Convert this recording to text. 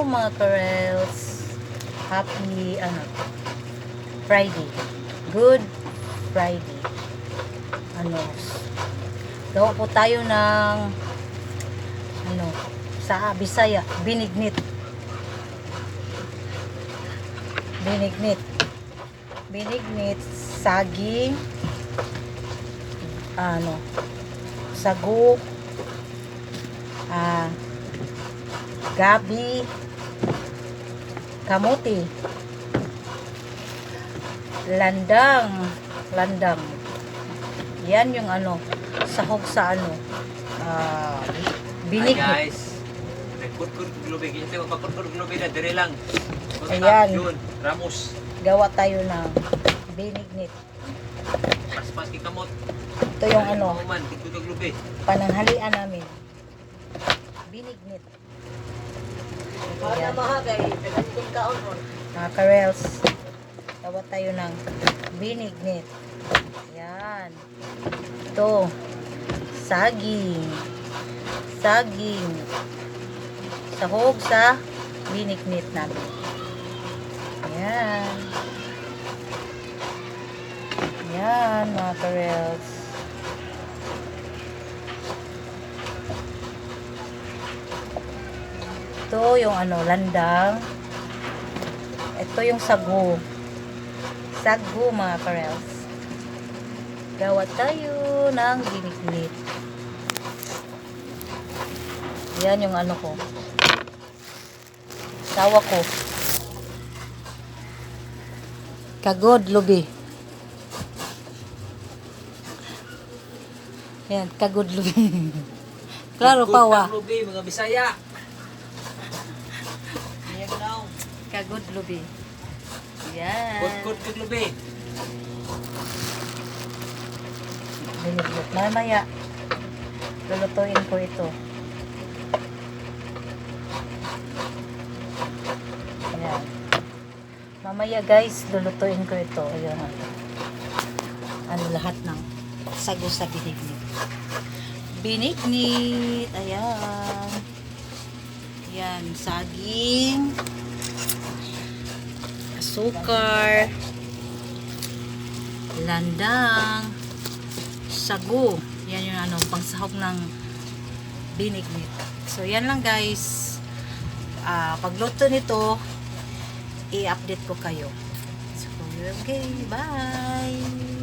mga Karels. Happy Friday. Good Friday. Gawa po tayo ng sa Bisaya, binignit. Binignit, saging, sago, gabi, kamuti, landang. Yan yung sahog sa binignit. Hi guys. Nagputput globe kinsa magpaputput globe na dire lang. Ayan. Yun, Ramos. Gawa tayo ng binignit. Paspas ki kamot. Ito yung Man, tigtutog globe. pananghalian namin. Binignit. Ayan. Mga Karels, gawa tayo ng binignit. Yan. Ito, saging. Sahog sa binignit namin. Yan. Yan, mga Karels. Ito yung landang. Ito yung sago. Sago, mga Karels. Gawa tayo ng binignit. Yan yung ko. Sawa ko. Kagod lubi. Yan, kagod lubi. Klaro pa wa. Kagod lubi mga Bisaya. Yan daw. Kagod lubi. Yan. Kut lubi. Binignit. Mamaya, lulutuin ko ito. Ayan. Mamaya guys, lulutuin ko ito. Ayan. Lahat ng sago sa binignit. Binignit. Ayan. Ayan. Saging. Asukar. Landang. Sago. Yan yung pangsahog ng binignit. So, yan lang guys. Pagluto nito, i-update ko kayo. So, okay, bye!